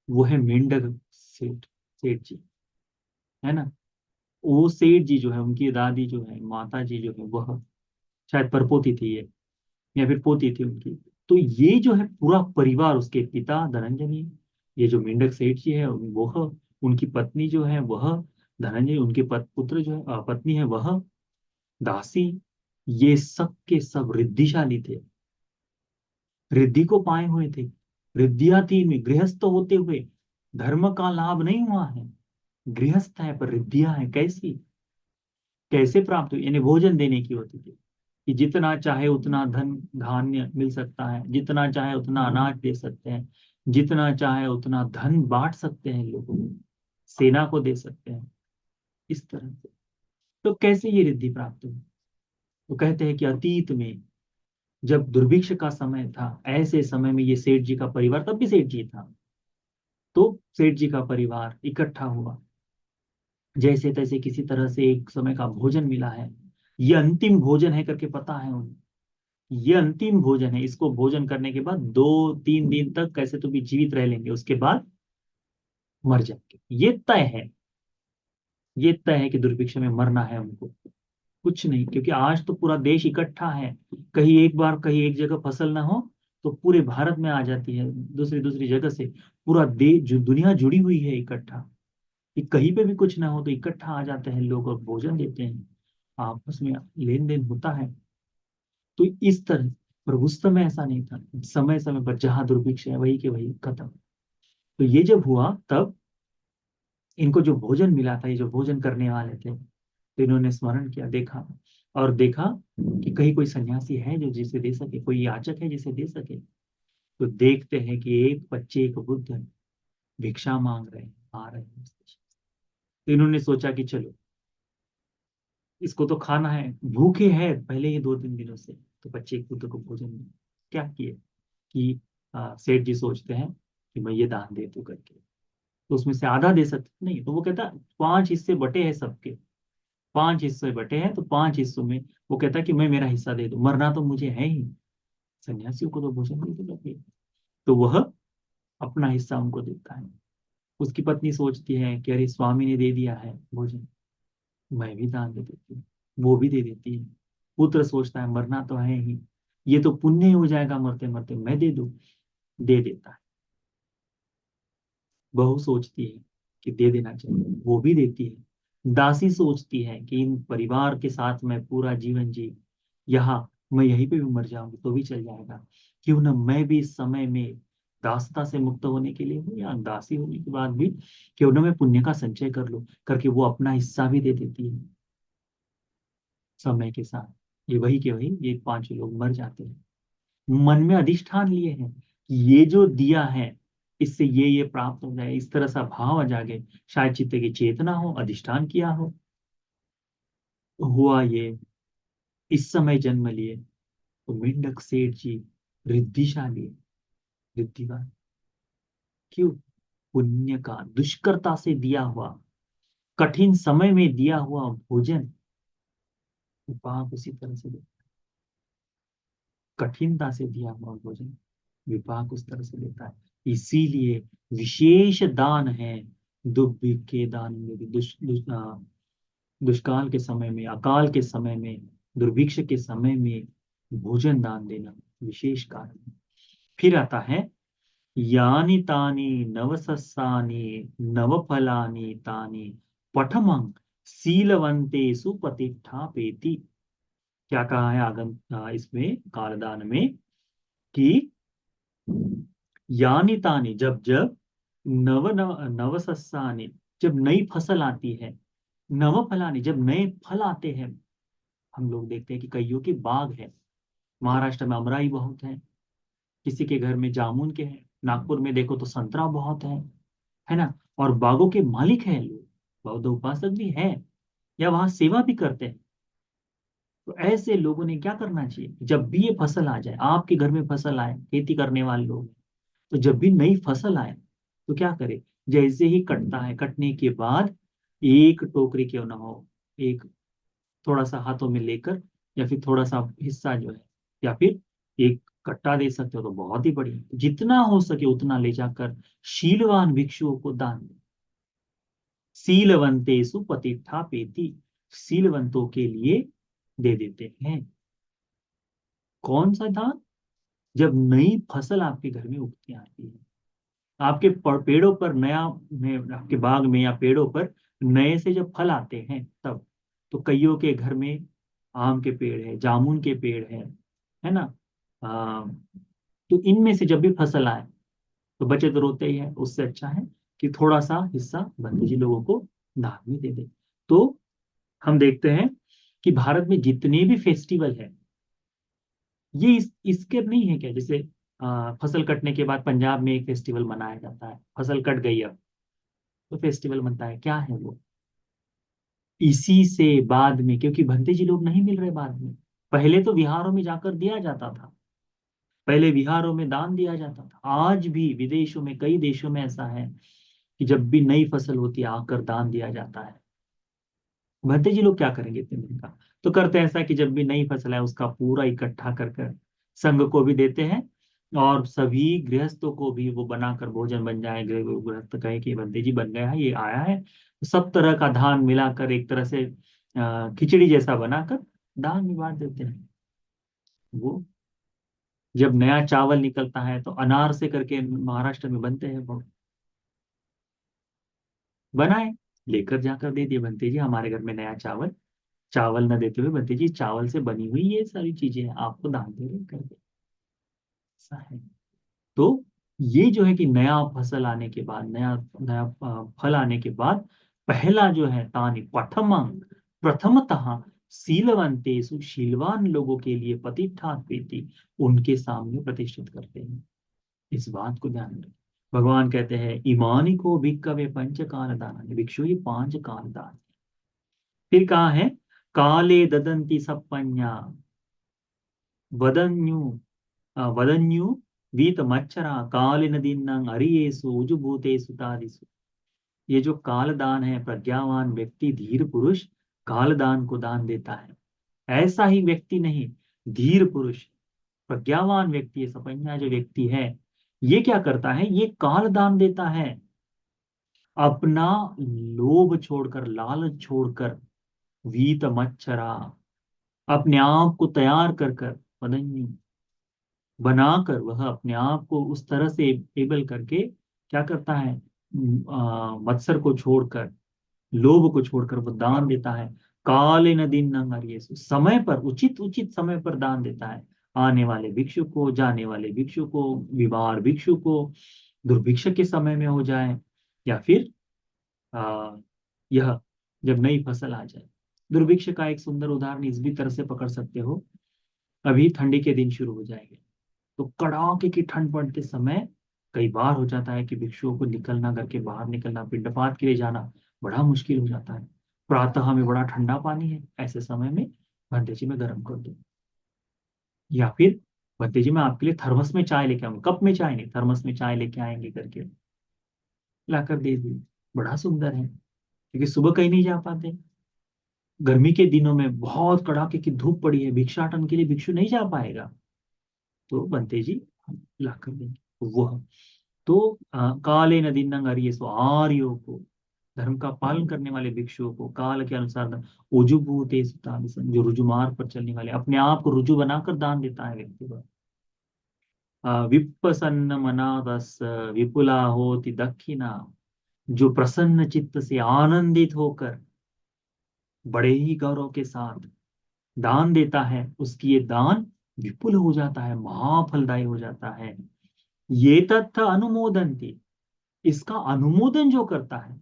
वो है मेंढक सेठ, सेठ जी, है ना। वो सेठ जी जो है, उनकी दादी जो है, माता जी जो है, वह शायद परपोती थी ये, या फिर पोती थी उनकी। तो ये जो है पूरा परिवार, उसके पिता धनंजय, ये जो मेंढक सेठ जी है वह, उनकी पत्नी जो है वह धनंजय, उनके पुत्र जो है, पत्नी है वह दासी, ये सब के सब रिद्धिशाली थे, रिद्धि को पाए हुए थे। रिद्धियां थी में गृहस्थ होते हुए धर्म का लाभ नहीं हुआ है। गृहस्थ है पर रिद्धियां है, कैसी, कैसे प्राप्त हुई, यानी भोजन देने की होती थी, कि जितना चाहे उतना धन धान्य मिल सकता है, जितना चाहे उतना अनाज दे सकते हैं, जितना चाहे उतना धन बांट सकते हैं लोगों को, सेना को दे सकते हैं, इस तरह से। तो कैसे ये रिद्धि प्राप्त हुई? तो कहते हैं कि अतीत में जब दुर्भिक्ष का समय था, ऐसे समय में ये सेठ जी का परिवार, तब भी सेठ जी था, तो सेठ जी का परिवार इकट्ठा हुआ, जैसे तैसे किसी तरह से एक समय का भोजन मिला है, ये अंतिम भोजन है करके पता है उन्हें, ये अंतिम भोजन है, इसको भोजन करने के बाद 2-3 दिन तक कैसे तो भी जीवित रह लेंगे, उसके बाद मर जाएंगे, ये तय है, ये तय है कि दुर्भिक्ष में मरना है उनको। कुछ नहीं, क्योंकि आज तो पूरा देश इकट्ठा है, कहीं एक बार कहीं एक जगह फसल ना हो तो पूरे भारत में आ जाती है, दूसरी दूसरी जगह से पूरा देश, जो दुनिया जुड़ी हुई है इकट्ठा, कि कहीं पे भी कुछ ना हो तो इकट्ठा आ जाते हैं लोग और भोजन देते हैं, आपस में लेन देन होता है। तो इस तरह, पर उस समय ऐसा नहीं था, समय समय पर जहां दुर्भिक्ष है वही के वही खत्म। तो ये जब हुआ तब इनको जो भोजन मिला था, ये जो भोजन करने वाले थे, तो इन्होंने स्मरण किया, देखा, और देखा कि कहीं कोई सन्यासी है जो जिसे दे सके, कोई याचक है जिसे दे सके। तो देखते हैं कि एक बच्चे, एक बुद्ध भिक्षा मांग रहे हैं, आ रहे हैं। तो इन्होंने सोचा कि चलो इसको तो खाना है, भूखे हैं पहले ही 2-3 दिनों से, तो बच्चे एक बुद्ध को भोजन में क्या किए कि सेठ जी सोचते हैं कि मैं ये दान दे दूं करके, तो उसमें से आधा दे सकते नहीं, तो वो कहता 5 हिस्से बटे हैं सबके, 5 हिस्से बटे हैं, तो 5 हिस्सों में वो कहता कि मैं मेरा हिस्सा दे दूं, मरना तो मुझे है ही, सन्यासियों को तो भोजन दे दो लगे। तो वह अपना हिस्सा उनको देता है। उसकी पत्नी सोचती है कि अरे स्वामी ने दे दिया है भोजन, मैं भी दान दे देती हूँ, वो भी दे देती है। पुत्र सोचता है मरना तो है ही, ये तो पुण्य ही हो जाएगा मरते मरते, मैं दे दूं, दे देता है। बहू सोचती है कि दे देना चाहिए, वो भी देती है। दासी सोचती है कि इन परिवार के साथ मैं पूरा जीवन जी, यहाँ मैं यहीं पे भी मर जाऊंगी तो भी चल जाएगा, क्यों ना मैं भी इस समय में दासता से मुक्त होने के लिए हूँ, या दासी होने के बाद भी क्यों ना मैं पुण्य का संचय कर लूं करके वो अपना हिस्सा भी दे देती है। समय के साथ ये वही के वही ये 5 लोग मर जाते हैं। मन में अधिष्ठान लिए हैं कि ये जो दिया है इससे ये प्राप्त हो जाए, इस तरह सा भाव आ जागे, शायद चित्त की चेतना हो, अधिष्ठान किया हो, हुआ ये, इस समय जन्म लिए। तो मेंढक सेठ जी रिद्धिशाली, रिद्धिवान, क्यों? पुण्य का दुष्कर्ता से दिया हुआ, कठिन समय में दिया हुआ भोजन विपाक उसी तरह से कठिनता से दिया हुआ भोजन विपाक उस तरह से देता है। इसीलिए विशेष दान है दुर्भिक्ष के दान में भी, दुष्काल के समय में, अकाल के समय में, दुर्भिक्ष के समय में भोजन दान देना विशेष कारण है। फिर आता है यानि तानि नवसस्सानि नवफलानि तानि पठमं शीलवन्ते सुपतिष्ठापेति। क्या कहा है इसमें कालदान में कि यानी तानी, जब जब नव नव नवसस्सानि, जब नई फसल आती है, नव फलानी, जब नए फल आते हैं, हम लोग देखते हैं कि कईयों के बाग है, महाराष्ट्र में अमराई बहुत है, किसी के घर में जामुन के हैं, नागपुर में देखो तो संतरा बहुत है ना, और बागों के मालिक हैं लोग, बौद्ध उपासक भी है, या वहां सेवा भी करते हैं। तो ऐसे लोगों ने क्या करना चाहिए, जब भी ये फसल आ जाए, आपके घर में फसल आए, खेती करने वाले लोग, तो जब भी नई फसल आए तो क्या करे, जैसे ही कटता है, कटने के बाद एक टोकरी क्यों ना हो, एक थोड़ा सा हाथों में लेकर, या फिर थोड़ा सा हिस्सा जो है, या फिर एक कट्टा दे सकते हो तो बहुत ही बढ़िया, जितना हो सके उतना ले जाकर शीलवान भिक्षुओं को दान दे। शीलवंतेषु पतिष्ठा पेति, शीलवंतों के लिए दे देते हैं। कौन सा दान? जब नई फसल आपके घर में उगती आती है, आपके पेड़ों पर नया में, आपके बाग में या पेड़ों पर नए से जब फल आते हैं तब। तो कईयों के घर में आम के पेड़ है, जामुन के पेड़ है ना। आ, तो इनमें से जब भी फसल आए तो बच्चे तो रोते ही है, उससे अच्छा है कि थोड़ा सा हिस्सा बंदी जी लोगों को दान में दे दे। तो हम देखते हैं कि भारत में जितने भी फेस्टिवल है, ये इसके नहीं है क्या? जैसे फसल कटने के बाद पंजाब में एक फेस्टिवल मनाया जाता है, फसल कट गई अब तो फेस्टिवल बनता है, क्या है वो? इसी से बाद में, क्योंकि भंते जी लोग नहीं मिल रहे बाद में, पहले तो विहारों में जाकर दिया जाता था, पहले विहारों में दान दिया जाता था। आज भी विदेशों में, कई देशों में ऐसा है कि जब भी नई फसल होती है आकर दान दिया जाता है। भंते जी लोग क्या करेंगे इतने दिन का? तो करते हैं ऐसा कि जब भी नई फसल है उसका पूरा इकट्ठा कर कर संघ को भी देते हैं, और सभी गृहस्थों को भी वो बनाकर भोजन बन जाए, गृहस्थ कहे कि भंते जी बन गया है, ये आया है, तो सब तरह का धान मिलाकर एक तरह से खिचड़ी जैसा बनाकर दान में बांट देते हैं। वो जब नया चावल निकलता है तो अनार से करके महाराष्ट्र में बनते हैं बहुत, बनाए, लेकर जाकर दे दिए, बनते जी हमारे घर में नया चावल, चावल न देते हुए बनते जी चावल से बनी हुई ये सारी चीजें हैं, आपको दान दे रहे करके। ऐसा है। तो ये जो है कि नया फसल आने के बाद, नया नया फल आने के बाद, पहला जो है तानि प्रथमं, प्रथमतः शीलवंतेषु, शीलवान लोगों के लिए प्रतिष्ठा पेति, उनके सामने प्रतिष्ठित करते हैं। इस बात को ध्यान रखें। भगवान कहते हैं ईमानी को भिक्खवे पंच काल दान, भिक्षु ये 5 काल दान। फिर कहा है काले ददंती सप्पन्या वदन्यु, वदन्यु वीत मच्छरा काले नदीनां अरियेसु उजुभूतेषु तादिषु। ये जो कालदान है, प्रज्ञावान व्यक्ति धीर पुरुष कालदान को दान देता है। ऐसा ही व्यक्ति नहीं, धीर पुरुष प्रज्ञावान व्यक्ति, ये सपन्या जो व्यक्ति है, ये क्या करता है? ये काल दान देता है, अपना लोभ छोड़कर, लालच छोड़कर, वीत मच्छरा, अपने आप को तैयार कर कर, मदन्यु बनाकर, वह अपने आप को उस तरह से एबल करके क्या करता है? मत्सर को छोड़कर, लोभ को छोड़कर वो दान देता है। काले नदीन नंगर, समय पर, उचित उचित समय पर दान देता है। आने वाले भिक्षु को, जाने वाले भिक्षु को, बीमार भिक्षु को, दुर्भिक्ष के समय में हो जाए, या फिर आ, यह जब नई फसल आ जाए। दुर्भिक्ष का एक सुंदर उदाहरण इस भी तरह से पकड़ सकते हो। अभी ठंडी के दिन शुरू हो जाएंगे, तो कड़ाके की ठंड पड़ते समय कई बार हो जाता है कि भिक्षुओं को निकलना, घर के बाहर निकलना, पिंडपात के लिए जाना बड़ा मुश्किल हो जाता है। प्रातः में बड़ा ठंडा पानी है, ऐसे समय में भंटे जी में गर्म कर दो, या फिर भंटे जी मैं आपके लिए थर्मस में चाय लेके आऊंगा, कप में चाय नहीं, थर्मस में चाय लेके आएंगे करके लाकर दे दी। बड़ा सुंदर है, क्योंकि सुबह कहीं नहीं जा पाते, गर्मी के दिनों में बहुत कड़ाके की धूप पड़ी है, भिक्षाटन के लिए भिक्षु नहीं जा पाएगा, तो बनते जी लाकर देंगे वह। तो काले नदी नंग आर्य, सो आर्यों को, धर्म का पालन करने वाले भिक्षुओं को काल के अनुसार उजुभूते सुतादिसं, जो रुजुमार्ग पर चलने वाले, अपने आप को रुजु बनाकर दान देता है व्यक्ति को। विप्रसन्न मनादस विपुला होति दक्षिणा, जो प्रसन्न चित्त से आनंदित होकर बड़े ही गौरव के साथ दान देता है, उसकी ये दान विपुल हो जाता है, महाफलदायी हो जाता है। ये तथ्य अनुमोदन थी, इसका अनुमोदन जो करता है,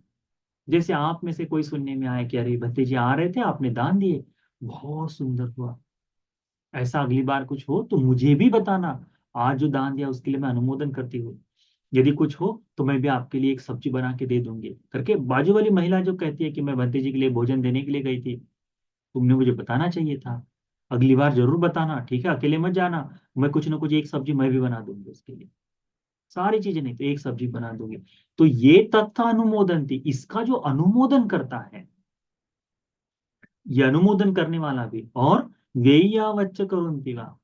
जैसे आप में से कोई सुनने में आए कि अरे भतीजे आ रहे थे, आपने दान दिए, बहुत सुंदर हुआ, ऐसा अगली बार कुछ हो तो मुझे भी बताना, आज जो दान दिया उसके लिए मैं अनुमोदन करती हूँ, यदि कुछ हो तो मैं भी आपके लिए एक सब्जी बना के दे दूंगी करके। बाजू वाली महिला जो कहती है कि मैं भतीजी के लिए भोजन देने के लिए गई थी, तुमने मुझे बताना चाहिए था, अगली बार जरूर बताना, ठीक है, अकेले मत जाना, मैं कुछ ना कुछ एक सब्जी मैं भी बना दूंगी उसके लिए, सारी चीजें नहीं तो एक सब्जी बना दूंगी। तो ये तथ्य अनुमोदन थी, इसका जो अनुमोदन करता है, ये अनुमोदन करने वाला भी, और व्ययावच्च करुणतिवा,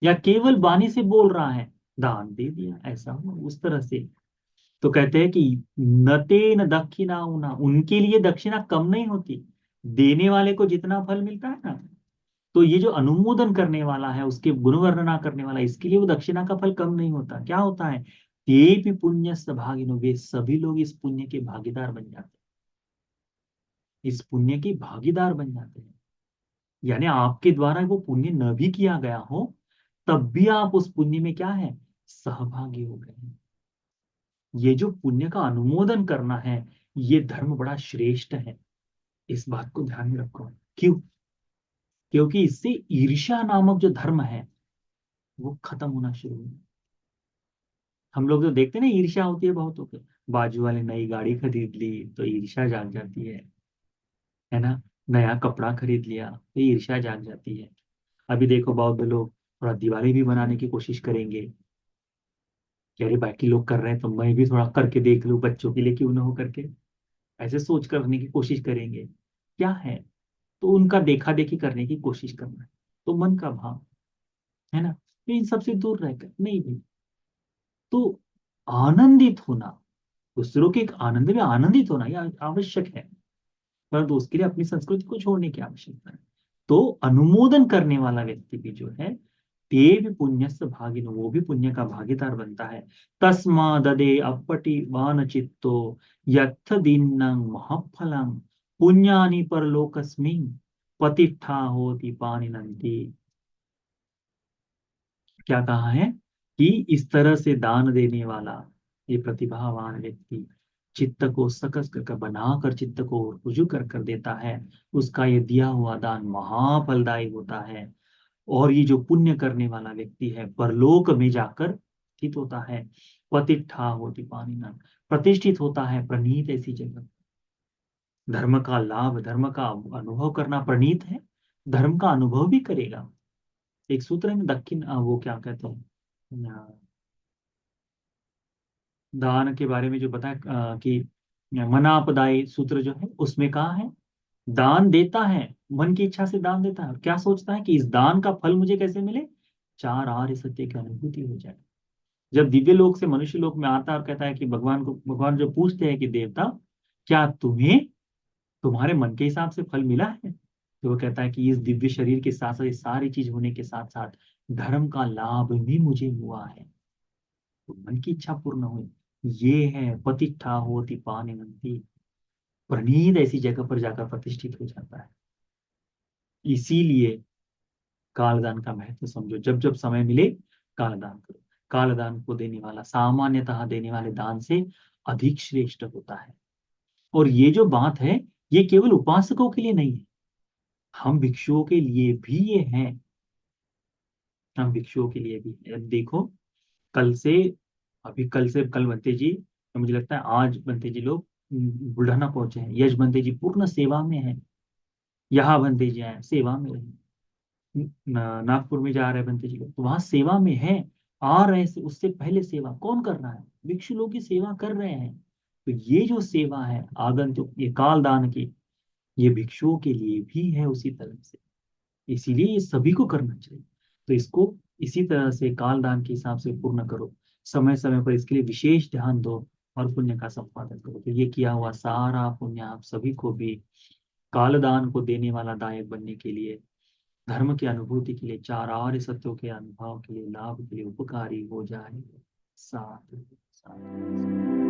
या केवल वाणी से बोल रहा है, दान दे दिया, ऐसा हो उस तरह से। तो कहते हैं कि नते न दक्षिणा उना, उनके लिए दक्षिणा कम नहीं होती, देने वाले को जितना फल मिलता है ना, तो ये जो अनुमोदन करने वाला है, उसके गुण वर्णना करने वाला, इसके लिए वो दक्षिणा का फल कम नहीं होता। क्या होता है, ये भी पुण्य भागिनो, वे सभी लोग इस पुण्य के भागीदार बन जाते हैं, इस पुण्य के भागीदार बन जाते हैं। यानी आपके द्वारा वो पुण्य न भी किया गया हो, तब भी आप उस पुण्य में क्या है, सहभागी हो गए हैं। ये जो पुण्य का अनुमोदन करना है, ये धर्म बड़ा श्रेष्ठ है, इस बात को ध्यान में रखो। क्यों? क्योंकि इससे ईर्ष्या नामक जो धर्म है वो खत्म होना शुरू हुआ। हम लोग जो देखते हैं ना, ईर्ष्या होती है बहुतों के, बाजू वाले नई गाड़ी खरीद ली तो ईर्ष्या जाग जाती है ना, नया कपड़ा खरीद लिया तो ईर्ष्या जाग जाती है। अभी देखो बौद्ध लोग थोड़ा दिवाली भी बनाने की कोशिश करेंगे कि अरे बाकी लोग कर रहे हैं तो मैं भी थोड़ा करके देख लूं, बच्चों के लिए क्यों ना हो करके, ऐसे सोच करने की कोशिश करेंगे। क्या है, तो उनका देखा देखी करने की कोशिश करना है, तो मन का भाव है ना, तो इन सबसे दूर रहकर नहीं भाई, तो आनंदित होना, दूसरों के एक आनंद में आनंदित होना यह आवश्यक है, परंतु उसके लिए अपनी संस्कृति को छोड़ने की आवश्यकता है। तो अनुमोदन करने वाला व्यक्ति भी जो है, ते भी पुण्यस्य भागिन, वो भी पुण्य का भागीदार बनता है। तस्मा ददे अपटि वान चित्तो यत्थ दीन्नं महफलं पुण्यानि परलोकस्मिन् पतिष्ठा होति पानिनन्ति। क्या कहा है कि इस तरह से दान देने वाला ये प्रतिभावान व्यक्ति चित्त को सकस कर बनाकर, चित्त को रुजु कर देता है, उसका ये दिया हुआ दान महाफलदायी होता है। और ये जो पुण्य करने वाला व्यक्ति है, परलोक में जाकर स्थित होता है। पतिष्ठा होती पानी न, प्रतिष्ठित होता है प्रणीत ऐसी जगह। धर्म का लाभ, धर्म का अनुभव करना प्रणीत है, धर्म का अनुभव भी करेगा। एक सूत्र है ना, दक्षिण वो क्या कहते हैं, दान के बारे में जो बताया कि मनापदायी सूत्र जो है, उसमें कहा है दान देता है, मन की इच्छा से दान देता है, और क्या सोचता है कि इस दान का फल मुझे कैसे मिले, चार आर्य सत्य की अनुभूति हो जाए। जब दिव्य लोक से मनुष्य लोक में आता है और कहता है कि भगवान को, भगवान जो पूछते हैं कि देवता, क्या तुम्हें तुम्हारे मन के हिसाब से फल मिला है, तो वो कहता है कि इस दिव्य शरीर के साथ साथ ये सारी चीज होने के साथ साथ धर्म का लाभ भी मुझे हुआ है, तो मन की इच्छा पूर्ण हुई। ये है पतिष्ठा होती पानिनंती, प्रणीत ऐसी जगह पर जाकर प्रतिष्ठित हो जाता है। इसीलिए कालदान का महत्व समझो, जब जब समय मिले कालदान करो। कालदान को देने वाला सामान्यतः देने वाले दान से अधिक श्रेष्ठ होता है। और ये जो बात है, ये केवल उपासकों के लिए नहीं है, हम भिक्षुओं के लिए भी ये है, हम भिक्षुओं के लिए भी है। अब देखो, कल से, अभी कल से कल बनते जी, तो मुझे लगता है आज बनते जी लोग बुढ़ाना पहुंचे हैं, यश बनते जी पूर्ण सेवा में है, यहाँ बनते जी आए सेवा में रहे, नागपुर में जा रहे बनते जी लोग तो वहां सेवा में है, आ रहे से उससे पहले सेवा कौन कर रहा है, भिक्षु लोग की सेवा कर रहे हैं। तो ये जो सेवा है आगंतुक, ये काल दान की, ये भिक्षुओं के लिए भी है उसी तरह से, इसीलिए ये सभी को करना चाहिए। तो इसको इसी तरह से काल दान के हिसाब से पूर्ण करो, समय समय पर इसके लिए विशेष ध्यान दो, और पुण्य का संपादन करो। तो ये किया हुआ सारा पुण्य आप सभी को भी काल दान को देने वाला दायक बनने के लिए, धर्म की अनुभूति के लिए, चार आर्य सत्यों के अनुभव के लिए, लाभ के लिए उपकारी हो जाए। साथ साथ